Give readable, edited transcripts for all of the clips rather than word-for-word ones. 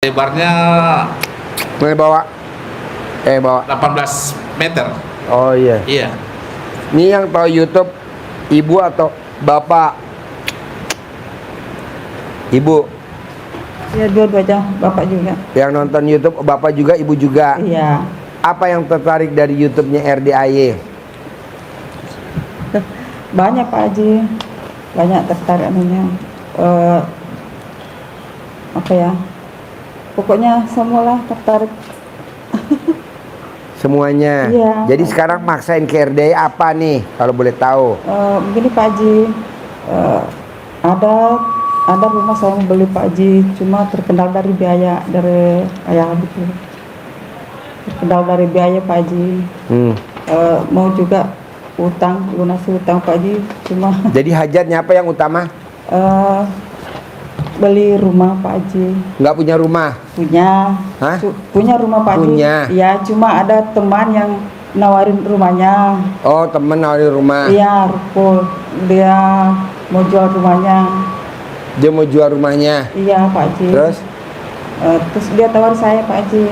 Lebarnya bawa 18 meter. Oh iya. Iya. Ini yang tahu YouTube ibu atau bapak? Ibu. Ya dua-duanya, bapak juga. Yang nonton YouTube bapak juga, ibu juga. Iya. Apa yang tertarik dari YouTube-nya RDAY? Banyak Pak Haji, banyak tertarik anunya. Apa ya? Pokoknya semualah tertarik. Semuanya. Iya. Jadi sekarang maksain ke RDAY apa nih kalau boleh tahu? Begini Pak Haji, ada rumah saya mau beli Pak Haji, cuma terkendala dari biaya dari ayah gitu. Terkendala dari biaya Pak Haji. Mau juga utang, lunasi utang Pak Haji, cuma Jadi hajatnya apa yang utama? beli rumah Pak Haji. Nggak punya rumah? Punya. Hah? Punya rumah Pak Haji. Punya. Ya, cuma ada teman yang nawarin rumahnya. Oh, temen nawarin rumah. Iya, Rukul. Dia mau jual rumahnya. Dia mau jual rumahnya. Iya, Pak Haji. Terus? Terus dia tawar saya Pak Haji.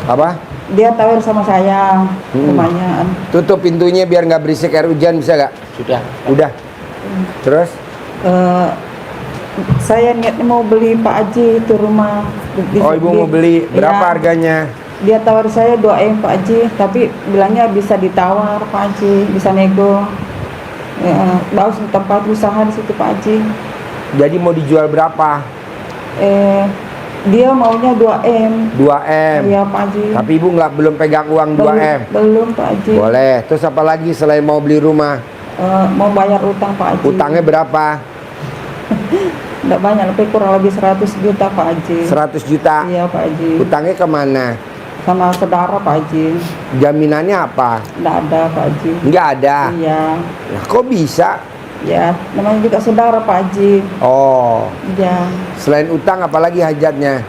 Apa? Dia tawar sama saya rumahnya. Tutup pintunya biar nggak berisik air hujan, bisa nggak? Sudah. Udah. Terus? Saya niatnya mau beli Pak Haji itu rumah. Oh, ibu mau beli. Berapa Iya. harganya? Dia tawar saya 2M Pak Haji, tapi bilangnya bisa ditawar Pak Haji, bisa nego. Bagus tempat usaha di situ Pak Haji. Jadi mau dijual berapa? Dia maunya 2M. 2M. Iya Pak Haji. Tapi ibu belum pegang uang 2M. Belum Pak Haji. Boleh. Terus apa lagi selain mau beli rumah? Mau bayar utang Pak Haji. Utangnya berapa? Nggak banyak, lebih kurang lebih 100 juta Pak Haji. 100 juta. Iya Pak Haji. Utangnya kemana? Sama saudara Pak Haji. Jaminannya apa? Nggak ada Pak Haji. Nggak ada. Iya. Nah, kok bisa? Ya, namanya juga saudara Pak Haji. Oh. Iya. Selain utang apalagi hajatnya?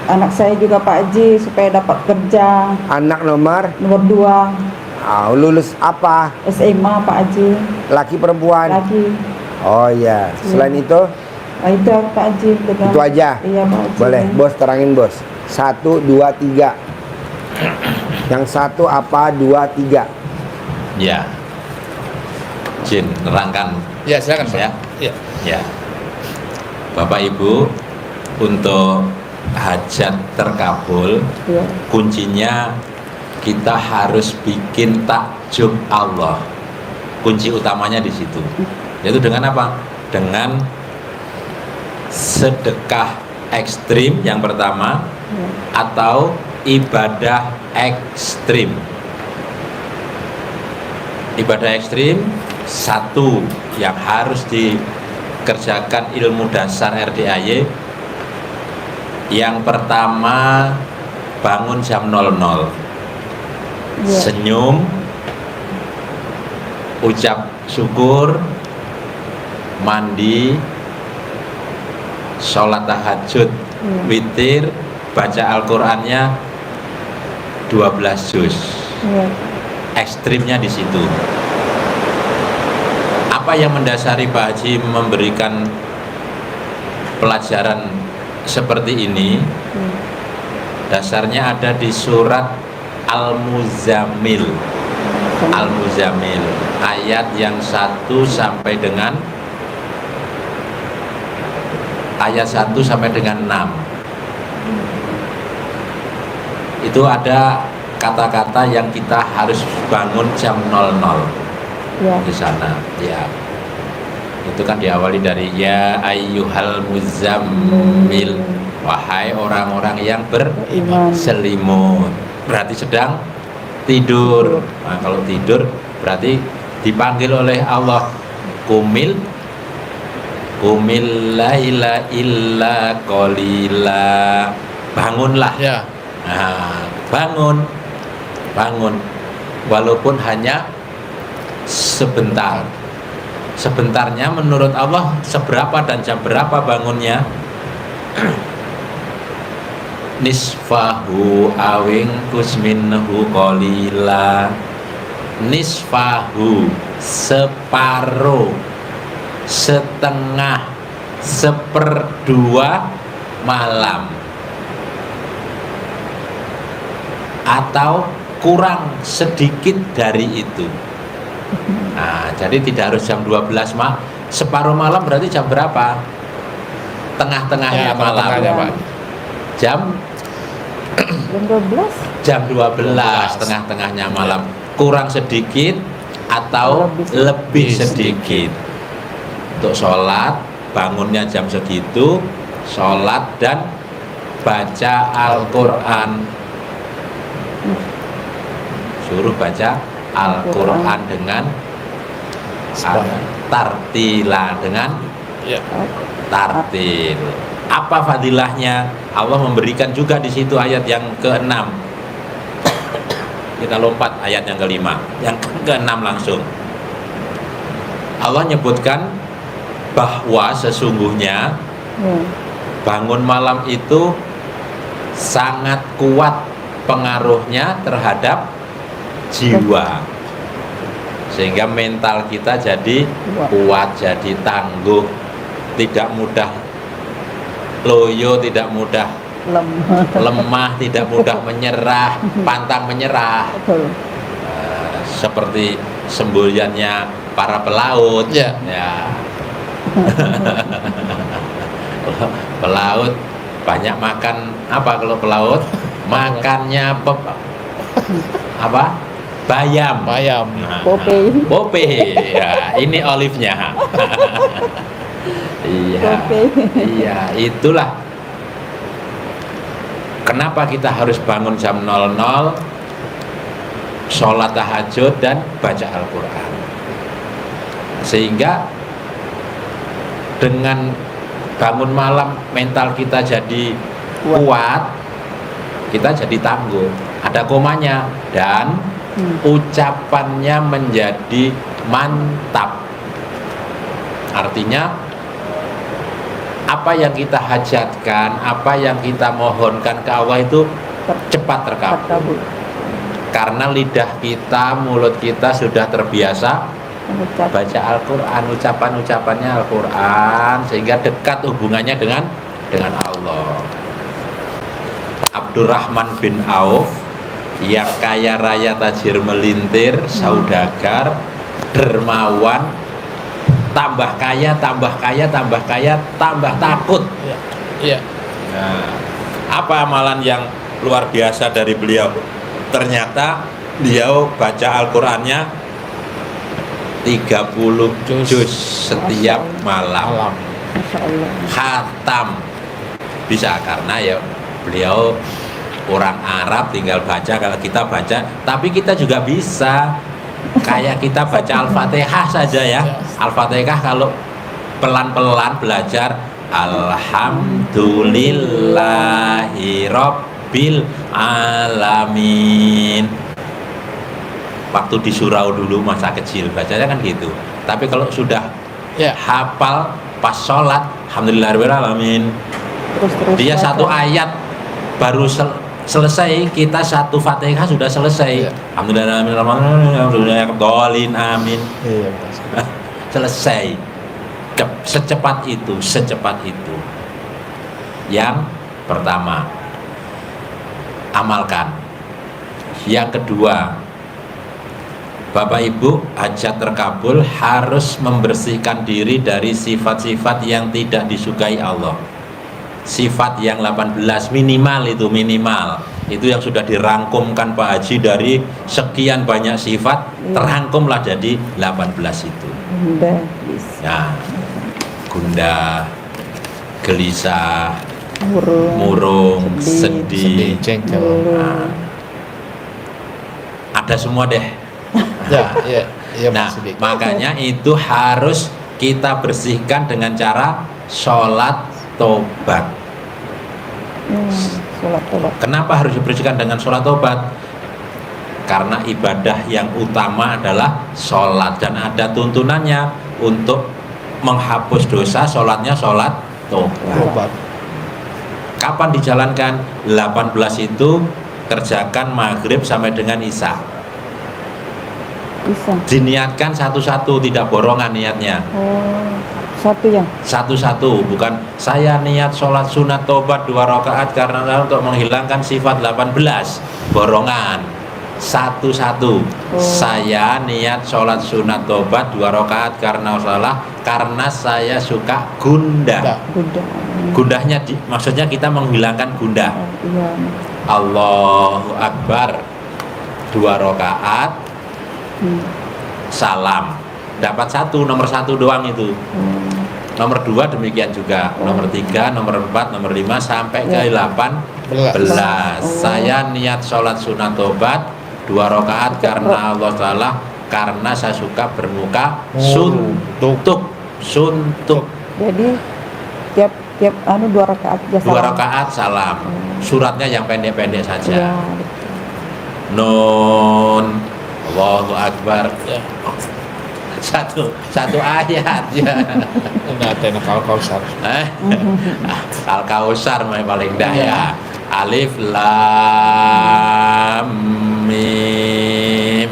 Anak saya juga Pak Haji supaya dapat kerja. Anak nomor 2 lulus apa? SMA Pak Haji. Laki perempuan? Lagi. Oh iya. Selain itu? Nah, itu Pak Haji. Itu aja? Iya Pak Haji. Boleh, bos terangin bos. 1, 2, 3. Yang satu apa? 2, 3. Ya. Jin, nerangkan. Ya, silakan Pak. Ya. Ya. Ya. Bapak Ibu, untuk hajat terkabul, Iya. kuncinya kita harus bikin takjub Allah. Kunci utamanya di situ. Yaitu dengan apa? Dengan sedekah ekstrim yang pertama, atau ibadah ekstrim. Ibadah ekstrim satu yang harus dikerjakan ilmu dasar RDAY. Yang pertama, bangun jam 00. Senyum, ucap syukur, mandi, sholat tahajud, witir, baca Al-Qur'annya 12 juz. Iya. Ekstrimnya di situ. Apa yang mendasari Pak Haji memberikan pelajaran seperti ini? Dasarnya ada di surat Al-Muzammil. Al-Muzammil, ayat yang 1 sampai dengan ayat 1 sampai dengan 6. Itu ada kata-kata yang kita harus bangun jam 00 Ya. di sana. Ya. Itu kan diawali dari ya ayyuhal muzammil, wahai orang-orang yang berselimut. Berarti sedang tidur. Nah, kalau tidur berarti dipanggil oleh Allah, kumil laila illa qalila. Bangunlah. Ya. Nah, bangun walaupun hanya sebentar. Sebentarnya menurut Allah seberapa dan jam berapa bangunnya? Nisfahu awing kusminhu qalila. Nisfahu separuh, setengah, 1/2 malam atau kurang sedikit dari itu. Nah, jadi tidak harus jam 12 separuh malam berarti jam berapa? Tengah-tengahnya malam. tengah-tengahnya, Pak. Jam Jam 12. jam 12 tengah-tengahnya malam, kurang sedikit atau lebih sedikit. Untuk sholat, bangunnya jam segitu, sholat dan baca Al-Quran. Suruh baca Al-Quran dengan tartila, dengan Ya. tartil. Apa fadilahnya? Allah memberikan juga di situ ayat yang ke-6. Kita lompat ayat yang ke-5, yang ke-6 langsung. Allah nyebutkan bahwa sesungguhnya bangun malam itu sangat kuat pengaruhnya terhadap jiwa, sehingga mental kita jadi kuat, jadi tangguh, tidak mudah loyo, tidak mudah lemah, tidak mudah menyerah, pantang menyerah. Betul. Seperti semboyannya para pelaut. Ya. Ya. Pelaut banyak makan apa kalau pelaut? Makannya apa? Bayam. Nah, Popeye. Popeye. Ya, ini olive-nya. Iya. Iya, itulah kenapa kita harus bangun jam 00, sholat tahajud dan baca Al-Quran. Sehingga dengan bangun malam mental kita jadi kuat, kita jadi tangguh, ada komanya, dan ucapannya menjadi mantap. Artinya apa yang kita hajatkan, apa yang kita mohonkan ke Allah itu cepat terkabul. Karena lidah kita, mulut kita sudah terbiasa baca Al-Quran, ucapan-ucapannya Al-Quran, sehingga dekat hubungannya dengan Allah. Abdurrahman bin Auf yang kaya raya, tajir melintir, saudagar, dermawan, tambah kaya, tambah kaya, tambah kaya, tambah takut. Iya. Nah, apa amalan yang luar biasa dari beliau? Ternyata beliau baca Al-Qurannya 30 juz setiap malam. Masya Allah. Khatam. Bisa karena ya beliau orang Arab, tinggal baca. Kalau kita baca, tapi kita juga bisa kayak kita baca Al-Fatihah saja ya. Al-Fatihah kalau pelan-pelan belajar Alhamdulillahi Rabbil Alamin. Waktu di surau dulu masa kecil bacanya kan gitu. Tapi kalau sudah hafal pas sholat Alhamdulillahirabbil alamin. Terus Dia baca. satu ayat baru selesai, kita satu Fatihah sudah selesai. Alhamdulillahirrahmanirrahim, amin. Iya. Selesai. Secepat itu. Yang pertama, amalkan. Yang kedua, Bapak Ibu, hajat terkabul harus membersihkan diri dari sifat-sifat yang tidak disukai Allah. Sifat yang 18 minimal itu yang sudah dirangkumkan Pak Haji dari sekian banyak sifat, terangkumlah jadi 18 itu. Nah, gundah, gelisah, murung, sedih, jengkel. nah, ada semua deh. Iya, Nah, makanya itu harus kita bersihkan dengan cara sholat tobat. Sholat tobat. Kenapa harus dibersihkan dengan sholat tobat? Karena ibadah yang utama adalah sholat, dan ada tuntunannya untuk menghapus dosa. Sholatnya sholat tobat. Kapan dijalankan? 18 itu kerjakan maghrib sampai dengan isya. Bisa. Diniatkan satu-satu, tidak borongan niatnya. Satu yang Satu-satu, bukan saya niat sholat sunat tobat 2 rakaat karena untuk menghilangkan sifat 18 borongan. Satu-satu. Saya niat sholat sunat tobat 2 rakaat karena saya suka gundah. Buddha. Gundahnya maksudnya kita menghilangkan gundah. Iya. Allahu Akbar 2 rakaat salam, dapat nomor satu doang itu. Nomor 2 demikian juga, nomor 3, nomor 4, nomor 5 sampai ke 18. Saya niat sholat sunat tobat 2 rakaat karena Allah Ta'ala, karena saya suka bermuka suntuk. Jadi tiap 2 rakaat aja 2 rakaat salam. Suratnya yang pendek-pendek saja. Ya. Nun, Allahu Akbar. Ya. Satu ayat ya. Enggak ada Al-Kausar. Al-Kausar paling dah ya. Alif Lam Mim.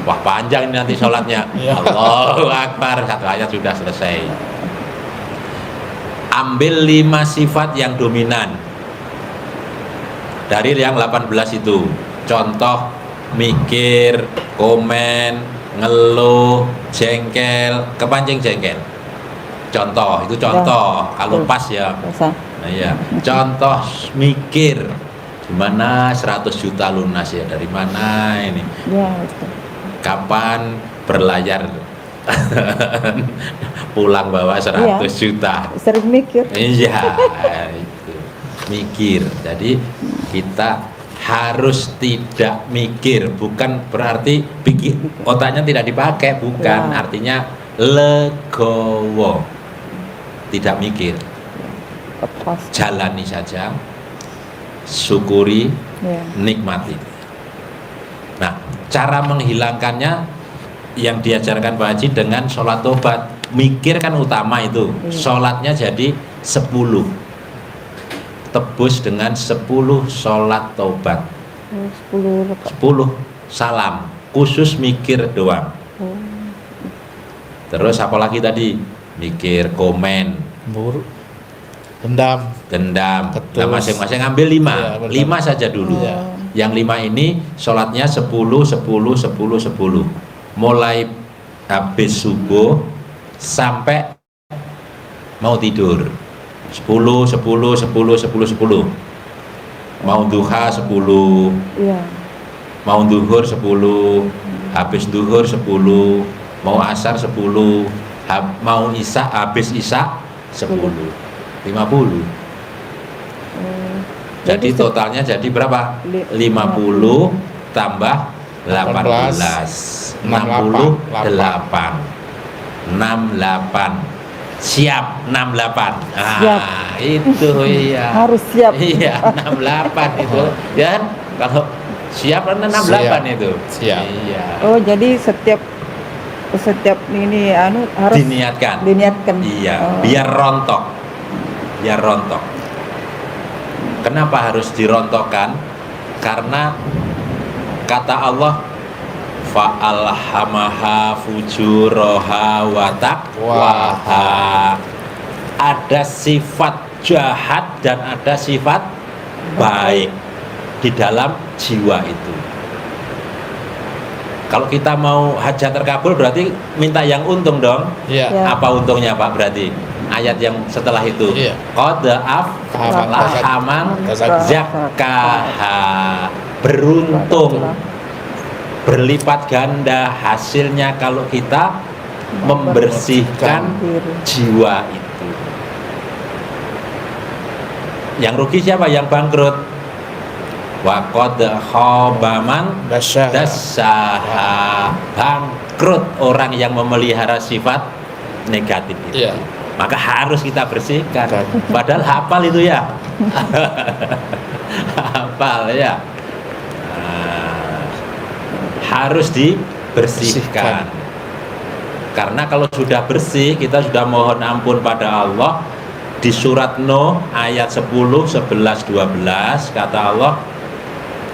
Wah panjang ini nanti sholatnya. Ya. Allahu Akbar, 1 ayat sudah selesai. Ambil 5 sifat yang dominan dari yang 18 itu. Contoh mikir, komen, ngeluh, jengkel, kepancing jengkel. Contoh, itu contoh. Kalau pas ya. Nah, ya. Contoh mikir, gimana 100 juta lunas ya, dari mana ini? Ya, betul. Kapan berlayar? Pulang bawa 100 juta. Sering mikir. Iya, itu. Mikir. Jadi kita harus tidak mikir, bukan berarti otaknya tidak dipakai, bukan. Ya. Artinya legowo, tidak mikir, Lepas. jalani saja, syukuri, Ya. nikmati. Nah, cara menghilangkannya yang diajarkan Pak Haji dengan sholat tobat. Mikir kan utama itu, sholatnya jadi 10, tebus dengan 10 sholat tobat, 10 rakaat. 10 salam, khusus mikir doang. Terus apalagi tadi, mikir, komen, Buruk. Dendam. Nah, Ketus. masing-masing ambil 5, Iya, benar. 5 saja dulu. Iya. Yang 5 ini sholatnya 10, 10, 10, 10, mulai habis subuh sampai mau tidur. 10, 10, 10, 10, 10. Mau duha 10, Iya. mau duhur 10, habis duhur 10, mau asar 10, mau isya, habis isya 10, 50. Jadi totalnya jadi berapa? 50 tambah 18, 68. 68. Siap 68. Siap. Itu iya. Harus siap. Iya, 68 itu. Ya, kalau siap kan 68 Siap. itu. Siap. Iya. Oh, jadi setiap ini harus Diniatkan. Iya, Oh. biar rontok. Biar rontok. Kenapa harus dirontokkan? Karena kata Allah, fa'alhamaha fujuraha wa taqwaha. Ada sifat jahat dan ada sifat baik di dalam jiwa itu. Kalau kita mau hajat terkabul berarti minta yang untung dong. Iya. Ya. Apa untungnya Pak berarti? Ayat yang setelah itu. Iya. Qad aflaha man zakkaha. Beruntung, berlipat ganda hasilnya kalau kita membersihkan jiwa itu. Yang rugi siapa? Yang bangkrut. Wa qad khaba man dassaha. Bangkrut orang yang memelihara sifat negatif itu. Iya. Maka harus kita bersihkan. Padahal hafal itu ya. Hafal ya. Harus dibersihkan. Karena kalau sudah bersih, kita sudah mohon ampun pada Allah. Di surat Nuh ayat 10, 11, 12 kata Allah,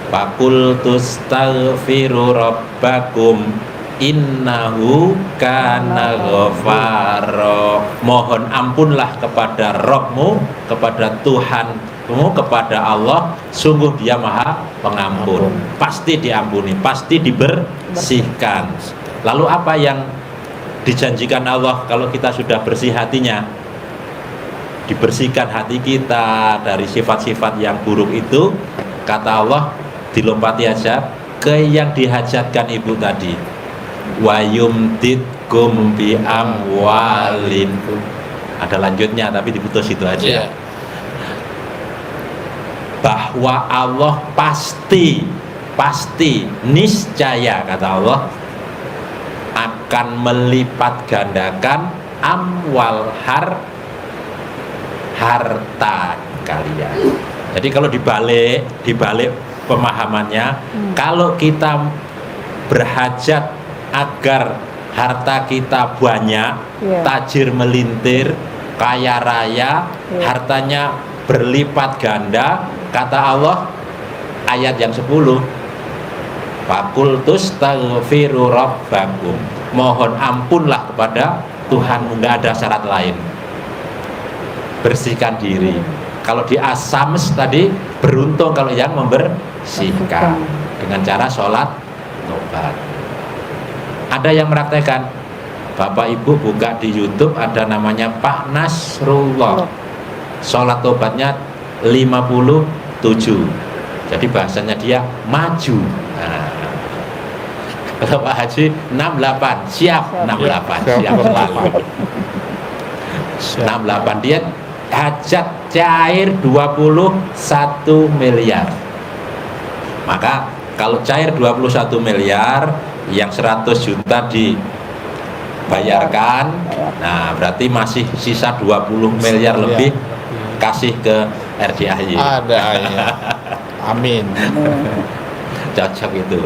faqul tastaghfiru rabbakum innahu kana ghafaro. Mohon ampunlah kepada Rabbmu, kepada Tuhanmu, kepada Allah, sungguh Dia Maha Pengampun. Pasti diampuni, pasti dibersihkan. Lalu apa yang dijanjikan Allah kalau kita sudah bersih hatinya? Dibersihkan hati kita dari sifat-sifat yang buruk itu. Kata Allah, dilompati aja ke yang dihajatkan ibu tadi. Wa yumditkum bi amwalin. Ada lanjutnya tapi diputus itu aja. Iya. Bahwa Allah pasti niscaya, kata Allah, akan melipat gandakan amwal harta kalian. Jadi kalau dibalik pemahamannya, kalau kita berhajat agar harta kita banyak, tajir melintir, kaya raya, hartanya berlipat ganda, kata Allah ayat yang 10, fakultus taghfiru rabbakum, mohon ampunlah kepada Tuhanmu, nggak ada syarat lain, bersihkan diri. Kalau di Asams tadi, beruntung kalau yang membersihkan dengan cara sholat tobat. Ada yang mempraktekkan, Bapak Ibu buka di YouTube, ada namanya Pak Nasrullah, sholat tobatnya 57. Jadi bahasanya dia maju. Nah, kalau Pak Haji 68, siap 68, siap selalu. 68, dia hajat cair 21 miliar. Maka kalau cair 21 miliar, yang 100 juta dibayarkan, nah berarti masih sisa 20 miliar lebih kasih ke RDAY. Ada ya. Amin. Cocok itu.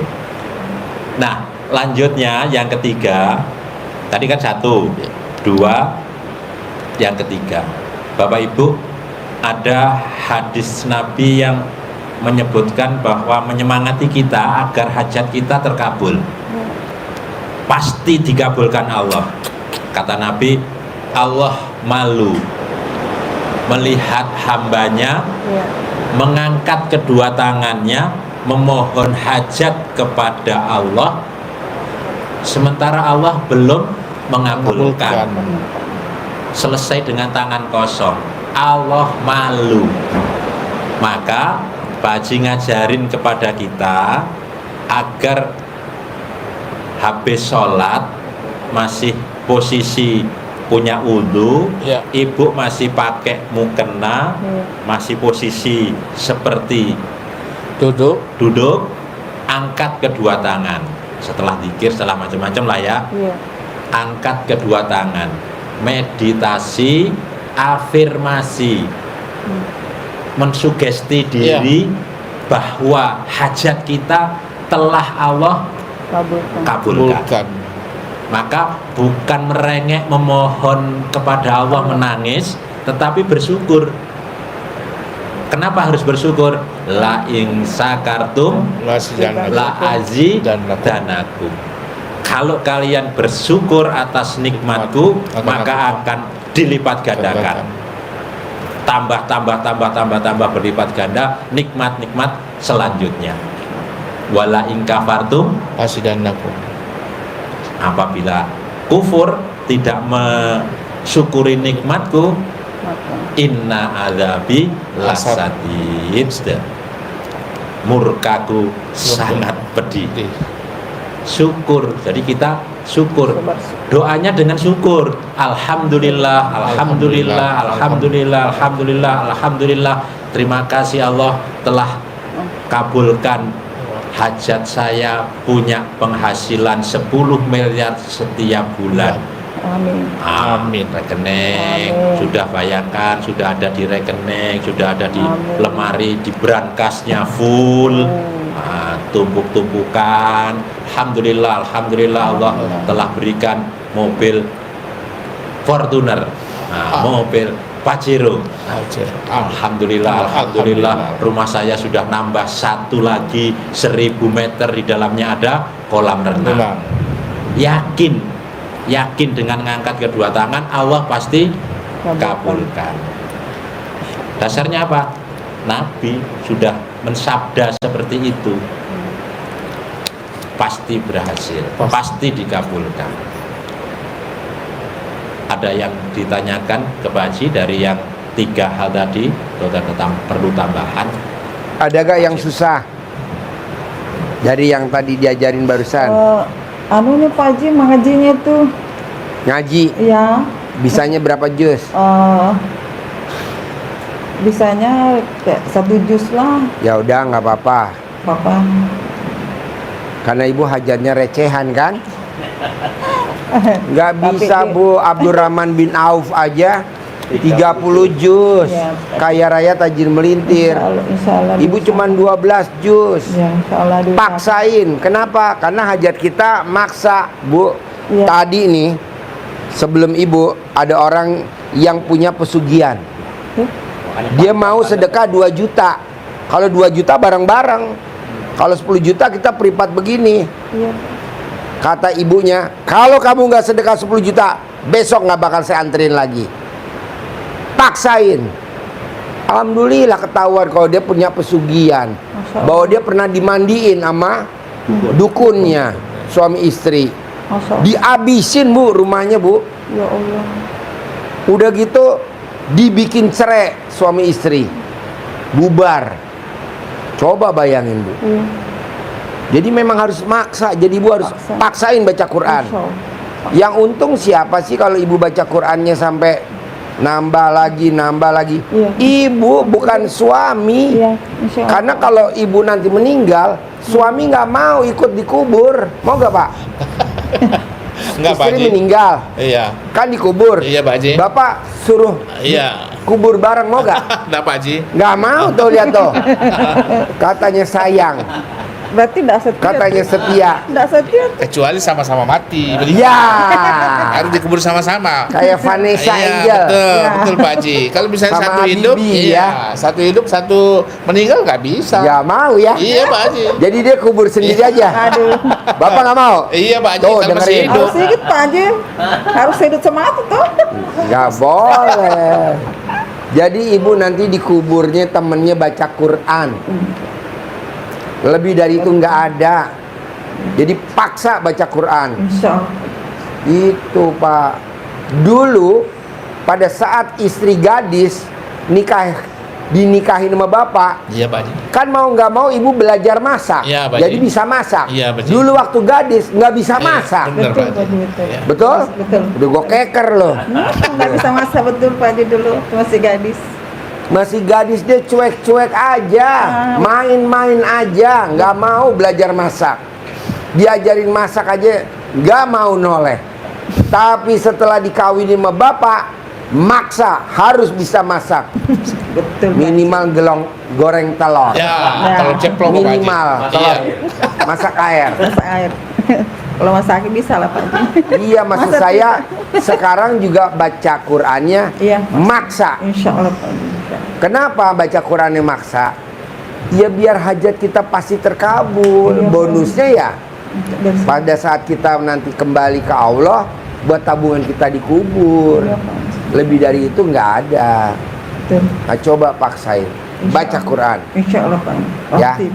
Nah, lanjutnya yang ketiga, tadi kan 1, 2, yang ketiga, Bapak Ibu, ada hadis Nabi yang menyebutkan bahwa menyemangati kita agar hajat kita terkabul. Pasti dikabulkan Allah. Kata Nabi, Allah malu melihat hambanya mengangkat kedua tangannya memohon hajat kepada Allah, sementara Allah belum mengabulkan. Selesai dengan tangan kosong. Allah malu. Maka Pak Haji ngajarin kepada kita agar habis sholat masih posisi punya wudu, ibu masih pakai mukena, masih posisi seperti duduk, angkat kedua tangan. Setelah zikir, setelah macam-macam lah ya, angkat kedua tangan, meditasi, afirmasi, mensugesti diri bahwa hajat kita telah Allah kabulkan. Maka bukan merengek memohon kepada Allah menangis, tetapi bersyukur. Kenapa harus bersyukur? La in sakartum la azidanakum. Kalau kalian bersyukur atas nikmatku, maka akan dilipat gandakan. Tambah berlipat ganda nikmat-nikmat selanjutnya. Wala in kafartum asidanakum. Apabila kufur, tidak mensyukuri nikmatku, inna azabi lasadid, murkaku sangat pedih. Syukur, jadi kita syukur, doanya dengan syukur. Alhamdulillah, alhamdulillah, alhamdulillah, alhamdulillah, alhamdulillah. Terima kasih Allah telah kabulkan hajat saya, punya penghasilan 10 miliar setiap bulan. Amin. Rekening sudah bayarkan, sudah ada di rekening, sudah ada di lemari, di brankasnya full. Tumpuk-tumpukan. Alhamdulillah, alhamdulillah, Allah telah berikan mobil Fortuner, mobil Pajero. Alhamdulillah, alhamdulillah, rumah saya sudah nambah satu lagi, 1000 meter, di dalamnya ada kolam renang. yakin dengan ngangkat kedua tangan Allah pasti kabulkan. Dasarnya apa? Nabi sudah mensabda seperti itu, pasti berhasil, pasti dikabulkan. Ada yang ditanyakan ke Pak Haji dari yang 3 hal tadi, atau perlu tambahan? Ada gak yang susah dari yang tadi diajarin barusan? Anunya Pak Haji mengajinya tuh Ngaji ya bisanya berapa juz? bisanya kayak 1 juz lah Ya udah nggak apa-apa, Bapak. karena ibu hajatnya recehan kan. Nggak Tapi bisa Bu, Abdurrahman bin Auf aja 30 juz, Ya. kaya raya tajir melintir. Insya Allah Ibu bisa. cuman 12 juz. Ya, insya Allah bisa. Paksain. Kenapa? Karena hajat kita maksa, Bu. Iya. Tadi nih sebelum ibu ada orang yang punya pesugihan. Dia mau sedekah 2 juta. Kalau 2 juta bareng-bareng. Kalau 10 juta kita peripat begini. Iya. Kata ibunya, kalau kamu nggak sedekah 10 juta, besok nggak bakal saya anterin lagi. Paksain. Alhamdulillah ketahuan kalau dia punya pesugihan, Masya Allah. bahwa dia pernah dimandiin sama dukunnya, suami istri. Masya Allah. Dihabisin Bu rumahnya Bu. Ya Allah. Udah gitu dibikin cerai suami istri, bubar. Coba bayangin Bu. Iya. Jadi memang harus maksa. Jadi ibu harus Paksa. paksain baca Quran. Masya Allah. Yang untung siapa sih kalau ibu baca Qurannya sampai nambah lagi. Iya. Ibu bukan suami. Iya, insya Allah. Karena kalau ibu nanti meninggal, suami nggak mau ikut dikubur. Mau nggak Pak? Enggak Pak Istri Haji. meninggal, Iya. kan dikubur. Iya Pak Haji. Bapak suruh Iya. kubur bareng, mau nggak? Enggak Pak Haji. Nggak mau tuh, lihat tuh. Katanya sayang, Berarti tidak setia. katanya setia. Tidak setia. Kecuali sama-sama mati. Berarti Ya, harus dikubur sama-sama. kayak Vanessa Iya, Angel. betul, Ya. betul Pak Haji. Kalau misalnya Sama satu hidup, Habibie, iya, satu hidup, satu meninggal nggak bisa. Nggak mau ya. Iya Pak Haji. Jadi dia kubur sendiri aja. Aduh. Bapak nggak mau? Iya Pak Haji, Tuh, kalau masih dengerin. hidup. Harus sedikit Pak Haji. Harus hidup semati tuh. Nggak boleh. Jadi ibu nanti dikuburnya temennya baca Quran. Lebih dari itu nggak ada. Jadi paksa baca Quran. Insya Allah. Itu Pak. Dulu pada saat istri gadis dinikahin sama bapak, Iya Pak Haji. kan mau nggak mau ibu belajar masak. Iya, Pak Jadi Haji. bisa masak. Iya, Pak Haji. Dulu waktu gadis nggak bisa Iya, masak. bener, Betul, Pak Pak Haji, Haji. betul. Iya. Betul? Betul. Udah gue keker loh. Nggak bisa masak betul Pak Haji dulu. Masih gadis. Masih gadis dia cuek-cuek aja, main-main aja, nggak mau belajar masak. Diajarin masak aja nggak mau noleh. Tapi setelah dikawinin sama bapak, maksa harus bisa masak. Betul. Pak. Minimal goreng telur. Ya, Ya. kalau ceplok Pak Haji. Minimal telur. Iya. Masak air. Masak air. Kalau masak bisa lah Pak Haji. Iya, maksud Masak saya sekarang juga baca Qurannya Iya. maksa. Insya Allah Pak Haji. Insya Allah. Kenapa baca Qurannya maksa? Ya biar hajat kita pasti terkabul. Iya, Bonusnya ya Dan pada saat kita nanti kembali ke Allah, buat tabungan kita dikubur. Iya, Pak Haji. Lebih dari itu nggak ada. Betul. Nah, coba paksain baca Quran. Insya Allah Pak Haji. Ya. Pasti.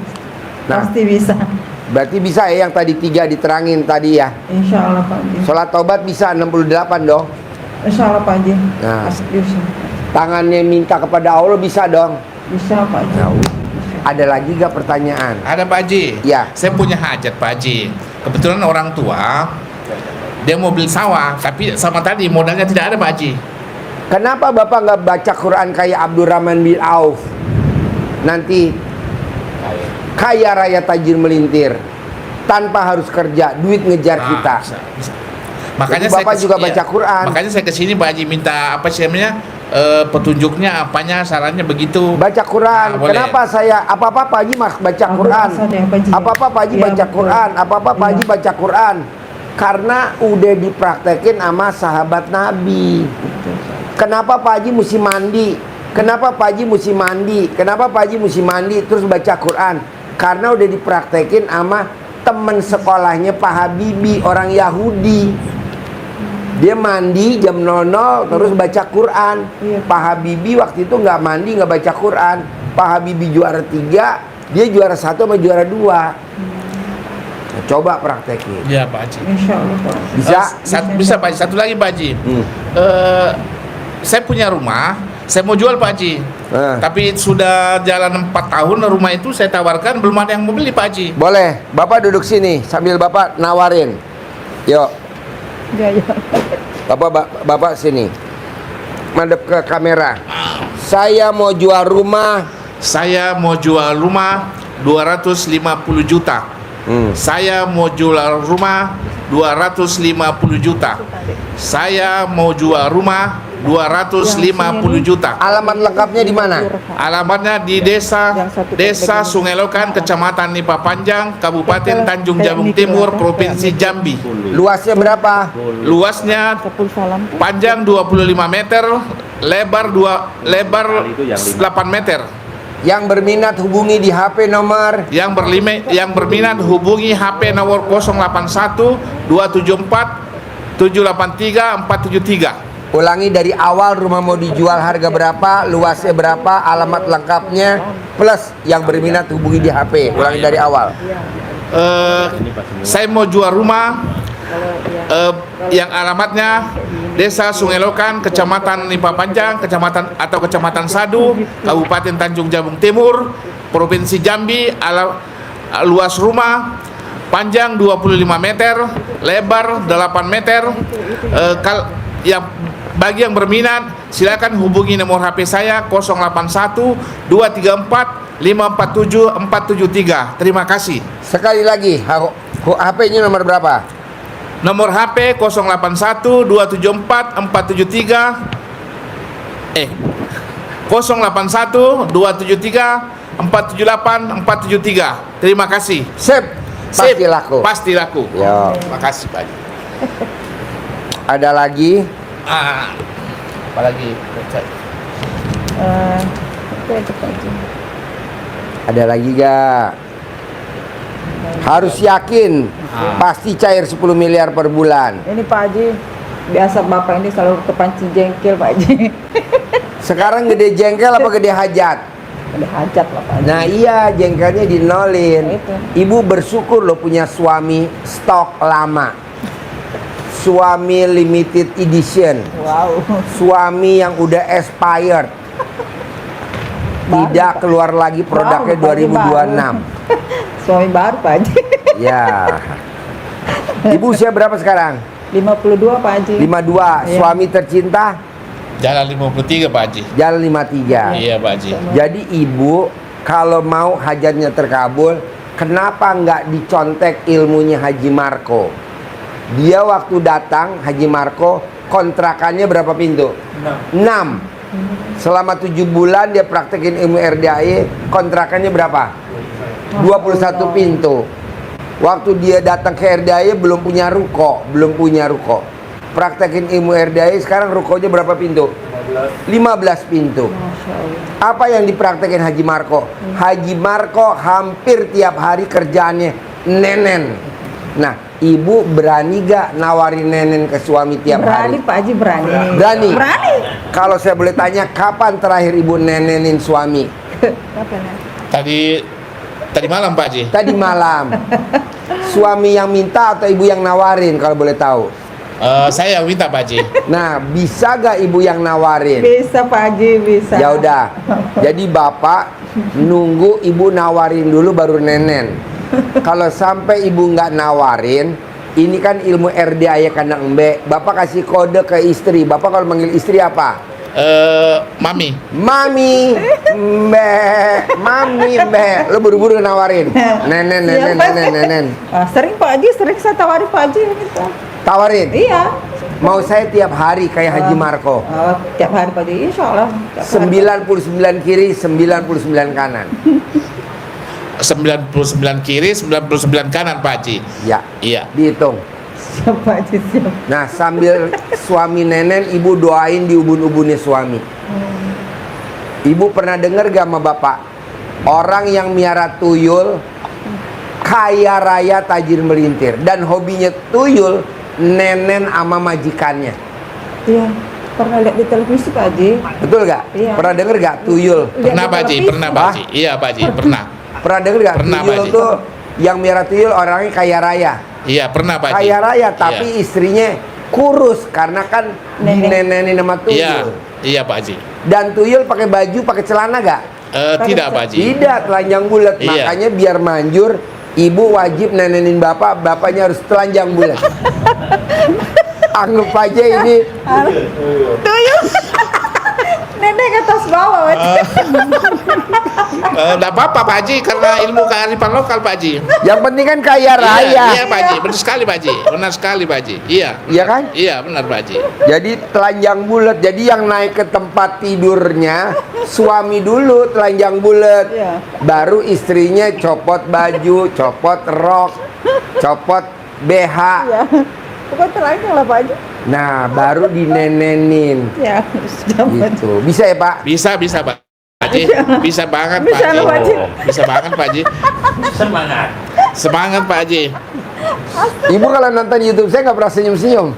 Nah. Pasti bisa. Berarti bisa ya yang tadi 3 diterangin tadi ya. Insya Allah Pak Haji. Sholat taubat bisa 68 dong. Insya Allah Pak Haji. Nah. Pasti bisa. Tangannya minta kepada Allah bisa dong. Bisa Pak Haji. Nah, ada lagi gak pertanyaan? Ada Pak Haji. Ya. Saya punya hajat Pak Haji. Kebetulan orang tua dia mau beli sawah, tapi sama tadi modalnya tidak ada Pak Haji. Kenapa Bapak nggak baca Quran kayak Abdurrahman bin Auf? Nanti kaya raya tajir melintir, tanpa harus kerja, duit ngejar Nah, kita. bisa. Makanya Jadi Bapak juga iya. baca Quran. Makanya saya kesini Pak Haji minta apa sih namanya petunjuknya, apanya, sarannya begitu. Baca Quran. Nah, boleh. Kenapa saya apa-apa Pak Haji baca Quran? Apa-apa Pak Haji Iya, baca betul. Quran? Apa-apa Pak Iya. Haji baca Quran? Karena udah dipraktekin sama sahabat Nabi. Kenapa Pak Haji mesti mandi? Kenapa Pak Haji mesti mandi? Kenapa Pak Haji mesti mandi terus baca Quran? Karena udah dipraktekin sama teman sekolahnya Pak Habibie, orang Yahudi. Dia mandi jam 00 terus baca Quran. Pak Habibie waktu itu nggak mandi, nggak baca Quran. Pak Habibie juara 3, dia juara 1 sama juara 2. Nah, coba praktekin. Ya Pak Haji. Insya Allah Pak. Bisa? Bisa Pak Haji. Satu lagi Pak Haji. Saya punya rumah, saya mau jual Pak Haji. Tapi sudah jalan 4 tahun rumah itu saya tawarkan, belum ada yang mau beli Pak Haji. Boleh, Bapak duduk sini sambil Bapak nawarin. Yuk, Ya, ya. Bapak sini. Madep ke kamera. Saya mau jual rumah. Saya mau jual rumah 250 juta. Saya mau jual rumah 250 juta. Saya mau jual rumah 250 juta. Alamat lengkapnya di mana? Alamatnya di Desa Sungai Lokan, Kecamatan Nipa Panjang, Kabupaten Tanjung Jabung Timur, Provinsi Jambi. Luasnya berapa? Luasnya panjang 25 meter, lebar 8 meter. Yang berminat hubungi di HP nomor. Yang berminat hubungi HP nomor 081 274 783 473. Ulangi dari awal, rumah mau dijual harga berapa, luasnya berapa, alamat lengkapnya, plus yang berminat hubungi di HP. Ulangi dari awal. Saya mau jual rumah yang alamatnya Desa Sungai Lokan, Kecamatan Nipa Panjang, Kecamatan Sadu, Kabupaten Tanjung Jabung Timur, Provinsi Jambi. Luas rumah panjang 25 meter, lebar 8 meter. Bagi yang berminat silakan hubungi nomor HP saya 081 234 547 473. Terima kasih. Sekali lagi, HP-nya nomor berapa? Nomor HP 081 274 473 081 273 478 473. Terima kasih. Sip. Pasti laku. Pasti laku. Yo. Terima kasih Pak. Ada lagi? Apalagi? Ada lagi gak? Harus yakin. Pasti cair 10 miliar per bulan. Ini Pak Haji, biasa Bapak ini selalu kepancing jengkel Pak Haji. Sekarang gede jengkel apa gede hajat? Ada hajat lah Pak Haji. Nah iya, jengkelnya dinolin. Itu. Ibu bersyukur lo punya suami stok lama, suami limited edition, Wow. suami yang udah expired, tidak keluar lagi produknya Baru, Pak Haji, 2026. Suami baru Pak Haji. Ya. Ibu usia berapa sekarang? 52 Pak Haji. 52. Iya. Suami tercinta Jalan 53 Pak Haji. jalan 53. Iya Pak Haji. Jadi ibu kalau mau hajatnya terkabul, kenapa nggak dicontek ilmunya Haji Marco? Dia waktu datang Haji Marco, kontrakannya berapa pintu? 6. Selama 7 bulan dia praktekin ilmu RDAE, kontrakannya berapa? 21 pintu. Waktu dia datang ke RDAE belum punya ruko. Praktekin ilmu RDAE, sekarang rukonya berapa pintu? 15 pintu. Masya Allah. Apa yang dipraktekin Haji Marco? Haji Marco hampir tiap hari kerjaannya nenen. Nah, ibu berani gak nawarin nenen ke suami tiap hari? Berani Pak Haji, berani. Berani. Berani. Kalau saya boleh tanya, kapan terakhir ibu nenenin suami? Kapan ya? Tadi malam Pak Haji. Tadi malam. Suami yang minta atau ibu yang nawarin kalau boleh tahu? Saya yang minta Pak Haji. Nah, bisa gak ibu yang nawarin? Bisa Pak Haji, bisa. Ya udah. Jadi bapak nunggu ibu nawarin dulu baru nenen. Kalau sampai ibu nggak nawarin, ini kan ilmu RDAE kandang embe. Bapak kasih kode ke istri. Bapak kalau manggil istri apa? Mami. Mami, mbe. Lo buru-buru nawarin. Nenen. Sering Pak Haji, sering saya tawari Pak Haji. Gitu. Tawarin. Iya. Mau saya tiap hari kayak Haji Marco. Tiap hari Pak Haji, insya Allah. Tiap hari. 99 kiri, 99 kanan. 99 kiri, 99 kanan Pak Haji. Ya. Iya. Dihitung. Siap Pak Haji, siap. Nah, sambil suami nenen, ibu doain di ubun-ubunnya suami. Ibu pernah dengar gak sama bapak? Orang yang miara tuyul kaya raya tajir melintir, dan hobinya tuyul nenen sama majikannya. Iya, pernah lihat di televisi Pak Haji. Betul gak? Iya. Pernah denger gak tuyul? Pernah Pak Haji, pernah Pak Haji. Iya Pak Haji, pernah. Pernah denger gak? Pernah, Tuyul Pak Haji. tuh yang merah tuyul orangnya kaya raya. Iya pernah Pak Haji. Kaya raya tapi Iya. istrinya kurus karena kan dinenenin sama tuyul. Iya, iya Pak Haji. Dan tuyul pakai baju, pakai celana gak? Tidak Pak Haji. Tidak, telanjang bulat. Iya. Makanya biar manjur, ibu wajib nenenin bapak, bapaknya harus telanjang bulat. Anggap aja ini Tuyul. Nenek atas bawah. Enggak apa-apa Pak Haji, karena ilmu kearifan lokal Pak Haji. yang penting kan kaya raya. Iya Pak Haji, benar sekali Pak Haji. Benar sekali Pak Haji. Iya. Iya kan? Iya benar Pak Haji. Jadi telanjang bulat. Jadi yang naik ke tempat tidurnya suami dulu telanjang bulat. Iya. Baru istrinya copot baju, copot rok, copot BH. Iya. Pokoknya telanjang lah Pak Haji. Nah, baru dinenenin. Ya, sudah Pak Haji. Gitu. Bisa ya, Pak? Bisa Pak Haji. Bisa banget Pak Bisa lah, Pak Haji. Haji. Bisa banget Pak Haji. Semangat. Semangat Pak Haji. Ibu kalau nonton YouTube saya nggak pernah senyum-senyum.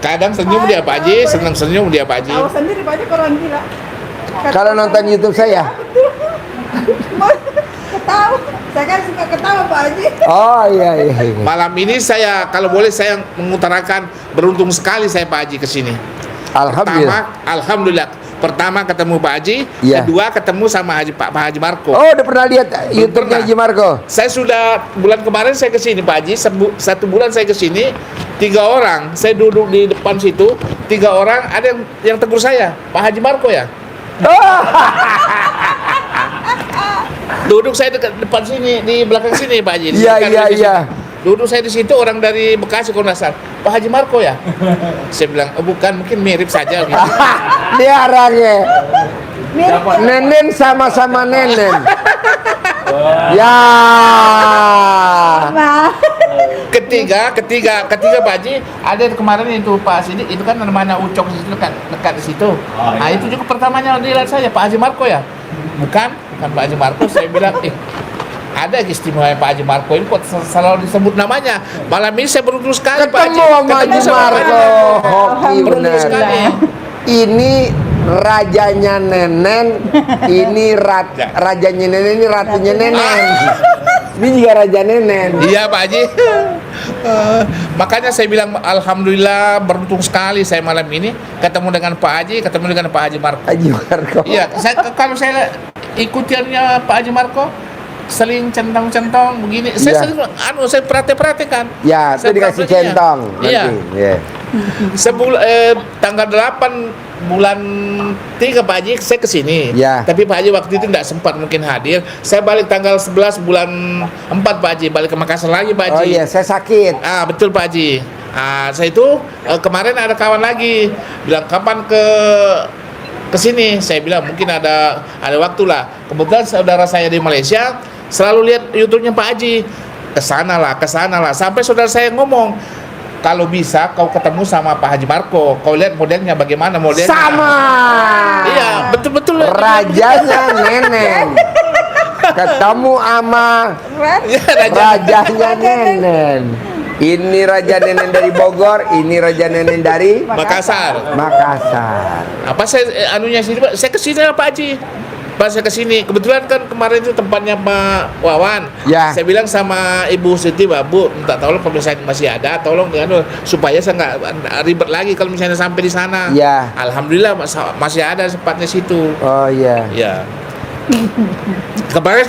Kadang senyum dia Pak Haji, senang senyum dia Pak Haji. Tahu sendiri Pak Haji orang gila. Kalau nonton YouTube saya. Ketawa. Saya kan suka ketawa Pak Haji. Oh iya iya. Malam ini saya kalau boleh saya mengutarakan beruntung sekali saya Pak Haji ke sini. Alhamdulillah. Alhamdulillah. Pertama ketemu Pak Haji, Iya. kedua ketemu sama Pak Haji Marco. Oh, udah pernah lihat YouTube-nya Pernah. Haji Marco? Saya sudah bulan kemarin saya ke sini Pak Haji, 1 bulan saya ke sini, 3 orang, saya duduk di depan situ, 3 orang ada yang tegur saya, Pak Haji Marco ya. Duduk saya dekat depan sini, di belakang sini Pak Haji. di Iya, dekat iya, di sini. iya. Duduk saya di situ orang dari Bekasi kalau nggak salah, Pak Haji Marco ya. Saya bilang, oh bukan, mungkin mirip saja gitu. Dia orangnya. Nenen sama-sama nenen. Ya. Ketiga Pak Haji, ada kemarin itu Pak Sidik, itu kan namanya Ucok di situ, dekat di situ. Nah itu juga pertamanya dilihat saya, Pak Haji Marco ya. Bukan Pak Haji Marco. Saya bilang, ada keistimewaan Pak Haji Marco ini kok selalu disebut namanya. Malam ini saya beruntung sekali Pak Haji. Ketemu sama Haji sama Pak Marco. Haji. Hoki Beruntung benar. sekali. Ini rajanya nenen, ini rajanya nenen, ini ratunya nenen. Ini juga raja nenen. Iya Pak Haji. Makanya saya bilang alhamdulillah beruntung sekali saya malam ini ketemu dengan Pak Haji, ketemu dengan Pak Haji Marco. Haji Marco. Iya, kalau saya ikutiannya Pak Haji Marco seling centong-centong begini. Saya Iya. sering saya perhatikan. Ya, itu Saya dikasih perhatikan, centong Iya. nanti. Iya. Tanggal 8 bulan 3 Pak Haji saya ke sini. Ya. Tapi Pak Haji waktu itu tidak sempat mungkin hadir. Saya balik tanggal 11 bulan 4 Pak Haji, balik ke Makassar lagi Pak Oh Haji. iya, saya sakit. Betul Pak Haji. Saya itu kemarin ada kawan lagi bilang kapan ke sini. Saya bilang mungkin ada waktu lah. Kebetulan saudara saya di Malaysia selalu lihat YouTube-nya Pak Haji. Kesana lah. Sampai saudara saya ngomong, kalau bisa kau ketemu sama Pak Haji Marco, kau lihat modelnya bagaimana modelnya. Sama. Iya, betul. Rajanya nenen. Ketemu sama Iya, rajanya nenen. Ini raja nenen dari Bogor, ini raja nenen dari Makassar. Makassar. Apa saya anunya sini Pak? Saya ke sini Pak Haji. Pas saya ke sini, kebetulan kan kemarin itu tempatnya Pak Wawan. Ya. Saya bilang sama Ibu Siti, Bu, minta tolong kalau misalnya masih ada, tolong supaya saya nggak ribet lagi kalau misalnya sampai di sana. Ya. Alhamdulillah masih ada tempatnya situ. Oh iya. Ya. Kemarin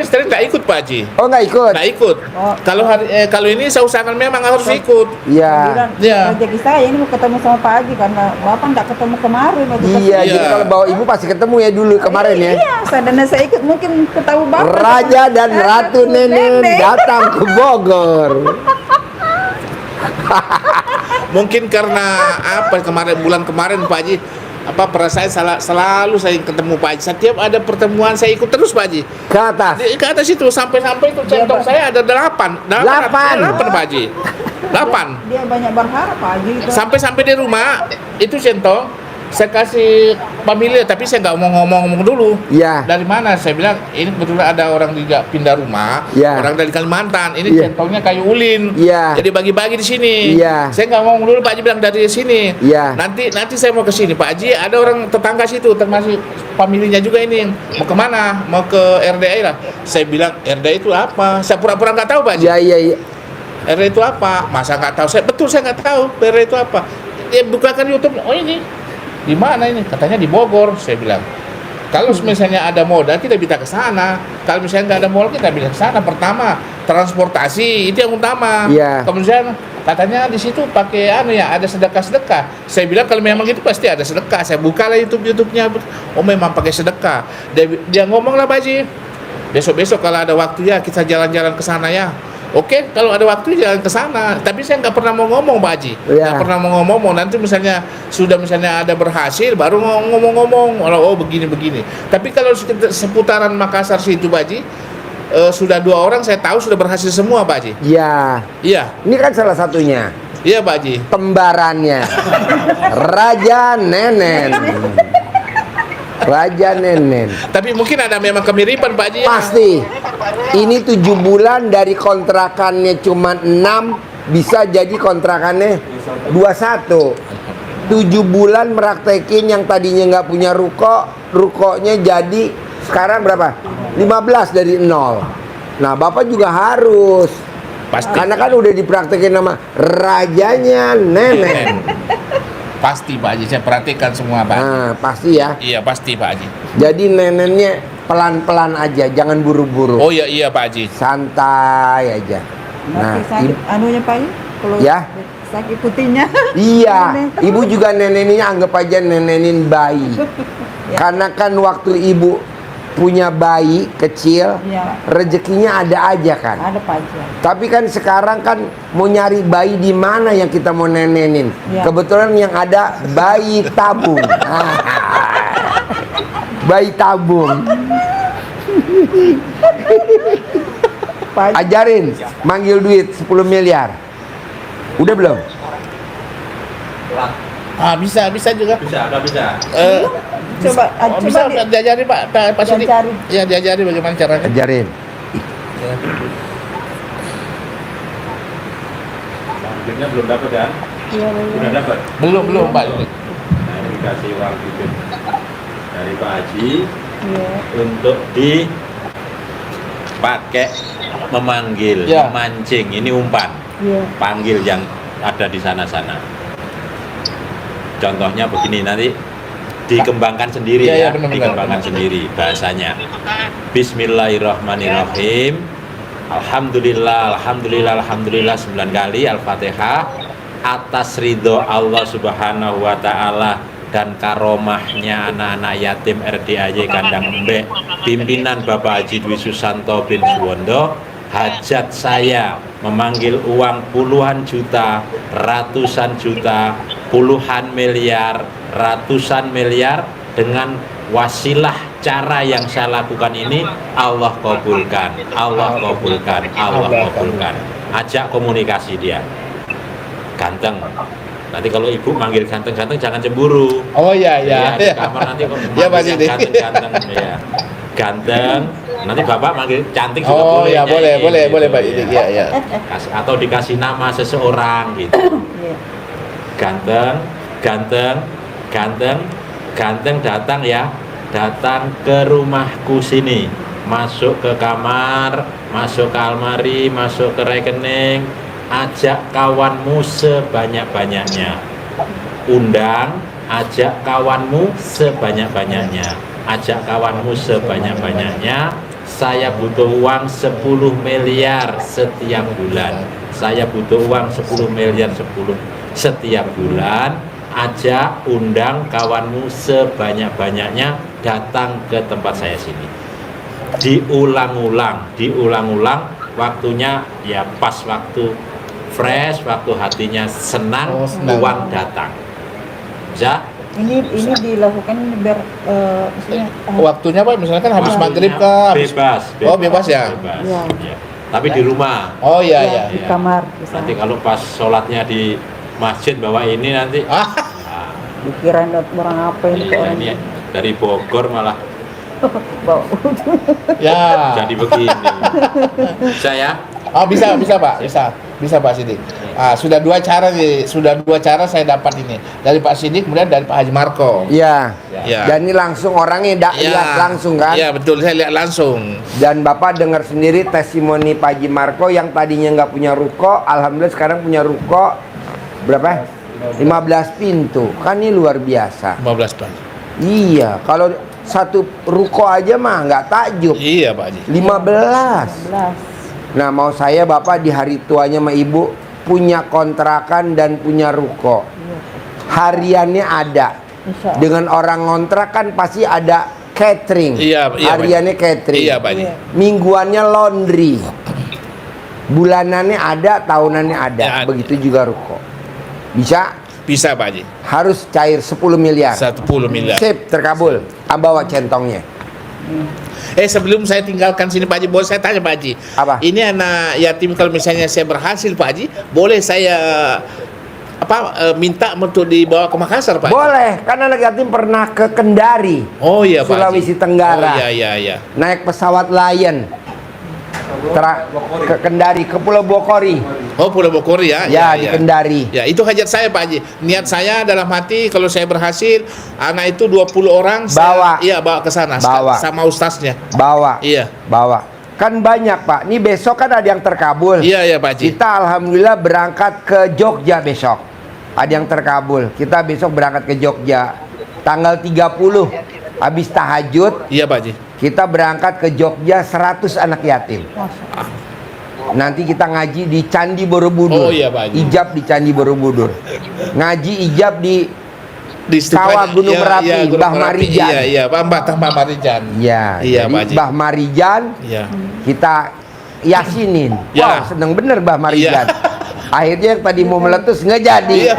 istri nggak ikut Pak Haji. Oh nggak ikut? Nggak ikut. Oh. Kalau ini saya usahakan memang harus ikut. Iya. Iya. Rezeki saya ini mau ketemu sama Pak Haji karena Bapak nggak ketemu kemarin waktu ke Iya, sini. jadi kalau bawa ibu pasti ketemu ya dulu kemarin ya. Iya, saya ikut mungkin ketahui Bapak. Raja dan Ratu Nenen datang ke Bogor. Mungkin karena bulan kemarin Pak Haji, perasaan selalu saya ketemu Pak Haji. Setiap ada pertemuan saya ikut terus Pak Haji. Ke atas. Ke atas itu sampai itu centong saya ada 8 Pak Haji. 8. Dia banyak berharap Pak Haji. Sampai di rumah itu centong saya kasih familiar, tapi saya nggak mau ngomong dulu. Iya. Dari mana? Saya bilang ini kebetulan ada orang juga pindah rumah, Iya. orang dari Kalimantan. Ini Iya. centongnya kayu ulin. Iya. Jadi bagi-bagi di sini. Iya. Saya nggak ngomong dulu, Pak Haji bilang dari sini. Iya. Nanti saya mau ke sini, Pak Haji. Ada orang tetangga situ, termasuk familinya juga ini. Mau kemana? Mau ke RDI lah. Saya bilang RDI itu apa? Saya pura-pura nggak tahu, Pak Haji. Iya, iya, iya. RDI itu apa? Masa nggak tahu? Saya nggak tahu RDI itu apa. Dia bukakan YouTube. Oh ini di mana ini? Katanya di Bogor. Saya bilang. Kalau misalnya ada modal kita bisa ke sana. Kalau misalnya nggak ada modal kita bisa ke sana. Pertama transportasi itu yang utama. Iya. Kemudian katanya di situ pakai ada sedekah. Saya bilang kalau memang itu pasti ada sedekah. Saya bukalah YouTube-nya. Oh memang pakai sedekah. Dia ngomong lah Pak Haji. Besok-besok kalau ada waktu ya kita jalan-jalan ke sana ya. Oke, kalau ada waktu jalan ke sana. Tapi saya nggak pernah mau ngomong, Pak Haji. Iya. Nggak pernah mau ngomong. Nanti misalnya ada berhasil, baru ngomong-ngomong. Oh begini-begini. Tapi kalau seputaran Makassar situ, Pak Haji, sudah 2 orang saya tahu sudah berhasil semua, Pak Haji. Iya. Iya, Ini kan salah satunya. iya Pak Haji. Kembarannya. Raja Nenen. Raja Nenen. Tapi mungkin ada memang kemiripan, Pak Haji. Ya? Pasti. Ini 7 bulan dari kontrakannya cuma 6 bisa jadi kontrakannya 21. 7 bulan meraktekin yang tadinya nggak punya rukonya jadi sekarang berapa? 15 dari 0. Nah, Bapak juga harus. Pasti. Karena kan udah dipraktekin nama rajanya Nenen. Pasti Pak Haji, saya perhatikan semua Pak. Nah, pasti ya. Iya pasti Pak Haji. Jadi nenennya pelan-pelan aja, jangan buru-buru. Oh iya Pak Haji. Santai aja. Nanti sakit anunya Pak Haji, kalau Ya. sakit putihnya. Iya, ibu juga neneninnya anggap aja nenenin bayi. Karena kan waktu ibu punya bayi kecil, Iya. rezekinya ada aja kan. Ada Pak Haji. Tapi kan sekarang kan mau nyari bayi di mana yang kita mau nenenin. Iya. Kebetulan yang ada bayi tabung. Bayi tabung. Pak Haji. Ajarin manggil duit 10 miliar. Udah belum? Bisa juga. Bisa, nggak bisa. Coba Bisa diajari Pak Sidik. Diajari. Iya diajari bagaimana caranya. Ajarin. Akhirnya belum dapat kan? Iya, Udah dapat. Belum Pak. Nah, ini dikasih uang titip dari Pak Haji Iya. untuk dipakai memanggil, Ya. memancing. Ini umpan. Iya. Panggil yang ada di sana-sana. Contohnya begini, nanti dikembangkan sendiri Iya, iya, ya, benar-benar. dikembangkan sendiri bahasanya. Bismillahirrahmanirrahim. Alhamdulillah, alhamdulillah, alhamdulillah 9 kali Al-Fatihah atas ridho Allah Subhanahu wa taala dan karomahnya anak-anak yatim RDAY Kandang Embek, pimpinan Bapak Haji Dwi Susanto bin Suwondo. Hajat saya memanggil uang puluhan juta, ratusan juta, puluhan miliar, ratusan miliar dengan wasilah cara yang saya lakukan ini Allah kabulkan, Allah kabulkan, Allah kabulkan. Ajak komunikasi dia. Ganteng. Nanti kalau ibu manggil ganteng-ganteng jangan cemburu. Oh iya. Ya, di kamar nanti kok Ya, Pak manggil Sidik. yang ganteng-ganteng ya. Ganteng. Nanti bapak manggil cantik juga Oh boleh. ya boleh nyanyi, gitu, Pak Sidik. ya. Iya. Atau dikasih nama seseorang gitu. Iya. Ganteng, ganteng, ganteng, ganteng datang ya. Datang ke rumahku sini. Masuk ke kamar, masuk ke almari, masuk ke rekening. Ajak kawanmu sebanyak-banyaknya. Undang, ajak kawanmu sebanyak-banyaknya. Ajak kawanmu sebanyak-banyaknya. Saya butuh uang 10 miliar setiap bulan. Saya butuh uang 10 miliar setiap bulan. Ajak, undang kawanmu sebanyak-banyaknya datang ke tempat saya sini. Diulang-ulang. Waktunya ya pas waktu fresh, waktu hatinya senang, Oh, senang. uang datang. Bisa? Ini dilakukan biar maksudnya Waktunya Pak misalnya kan habis Waktunya maghrib kah? Bebas. Oh, bebas ya? Bebas. Iya. Ya. Tapi di rumah. Oh iya. di kamar bisa. Nanti kalau pas sholatnya di masjid bawa ini nanti Ah, Dikira barang apa ini kok orang Ini dari Bogor malah bau. Ya. jadi begini. Saya Oh bisa Pak, bisa Pak Sidik. Sudah dua cara nih, saya dapat ini dari Pak Sidik kemudian dari Pak Haji Marco. Iya. Ya. Dan ini langsung orangnya lihat langsung kan? Iya betul, saya lihat langsung. Dan Bapak dengar sendiri testimoni Pak Haji Marco yang tadinya nggak punya ruko, alhamdulillah sekarang punya ruko berapa? 15 pintu. Kan ini luar biasa. 15 Pak. Iya, kalau satu ruko aja mah nggak takjub. Iya Pak Haji. 15. Nah, mau saya Bapak di hari tuanya sama Ibu punya kontrakan dan punya ruko. Hariannya ada. Insya Allah. Dengan orang ngontrak kan pasti ada catering. Iya, Hariannya catering. Iya Pak Haji. Mingguannya laundry. Bulanannya ada, tahunannya ada. Ya, ada. Begitu juga ruko. Bisa? Bisa Pak Haji. Harus cair 10 miliar. 10 miliar. Sip, terkabul. Bawa centongnya. Sebelum saya tinggalkan sini Pak Haji, boleh saya tanya Pak Haji? Apa? Ini anak yatim kalau misalnya saya berhasil Pak Haji, boleh saya minta untuk dibawa ke Makassar Pak Haji? Boleh, kan anak yatim pernah ke Kendari, Oh iya Pak Haji. Sulawesi Tenggara. Oh iya. Naik pesawat Lion. Ke Kendari, ke Pulau Bokori. Oh Pulau Bokori ya? Ya, di Kendari. Ya itu hajat saya Pak Haji. Niat saya dalam hati kalau saya berhasil anak itu 20 orang Bawa. bawa ke sana Bawa. sama ustaznya. Bawa. Iya. Bawa. Kan banyak Pak. Ini besok kan ada yang terkabul. Iya Pak Haji. Kita alhamdulillah berangkat ke Jogja besok. Ada yang terkabul. Kita besok berangkat ke Jogja. Tanggal 30 habis tahajud Iya Pak Haji. kita berangkat ke Jogja 100 anak yatim. Nanti kita ngaji di Candi Borobudur. Oh iya Pak Haji. Ijab di Candi Borobudur. Ngaji ijab di Stupa- Kawah Gunung Merapi, Gunung Mbah Merapi. Marijan. Iya, Mbah Marijan. Ya, Iya, jadi Pak Haji. Mbah Marijan Iya. kita yasinin. Ya. Wah, seneng bener Mbah Marijan. Iya. Akhirnya yang tadi mau meletus nggak jadi. Iya.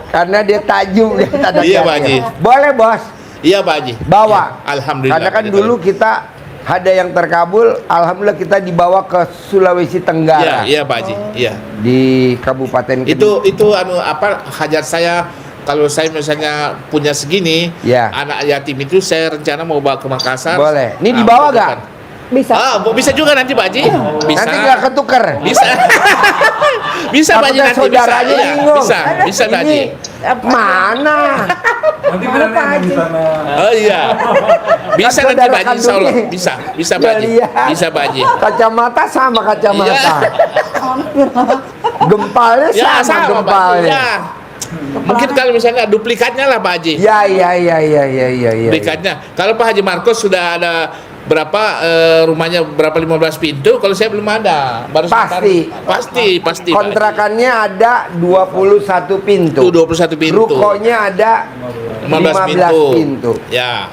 Karena dia tajuk dia tanda Iya, Pak yatim. Haji. Boleh bos, Iya Pak Haji. bawa. Iya, alhamdulillah. Karena kan dulu kita ada yang terkabul, alhamdulillah kita dibawa ke Sulawesi Iya, Tenggara iya Pak Haji. Iya. di Kabupaten Itu hajat saya kalau saya misalnya punya segini Ya. anak yatim itu saya rencana mau bawa ke Makassar. Boleh. Ini Ah, dibawa betul gak? kan? Bisa. Bisa juga nanti Pak Haji. Bisa. Nanti nggak ketuker. Bisa. Bisa Pak Haji Takutnya nanti saudaranya bisa. Iya, bingung. bisa Pak Haji. Ini mana? Nanti Mana Pak Haji? Oh iya. Bisa Kan nanti saudara Pak Haji insyaallah. kandungnya. Bisa Pak Ya, Haji. lihat. Bisa Pak Haji. Kacamata sama kacamata. Iya. Gempalnya Ya sama sama Pak Haji. gempalnya. Ya. Mungkin kalau misalnya duplikatnya lah Pak Haji. Ya. Duplikatnya. Kalau Pak Haji Marcos sudah ada berapa rumahnya berapa 15 pintu, kalau saya belum ada. Baru sebentar. Pasti Pak Haji. Kontrakannya ada 21 pintu. Itu 21 pintu. Rukonya ada 15 pintu. Ya,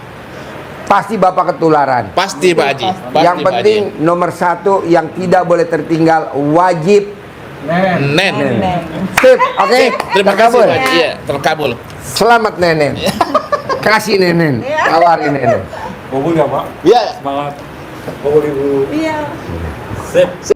Pasti Bapak ketularan. pasti Pak Haji. Pasti, Yang Pak penting nomor 1 yang tidak boleh tertinggal wajib Haji. Nen. sip. Oke. Terima kasih Terkabul. Pak Haji. Iya, terkabul. Selamat Nenen. Kasih Nenen. Tawarin Nenen. Bubur nggak Pak? Ya. Semangat. Bubur ibu. Iya. Sip.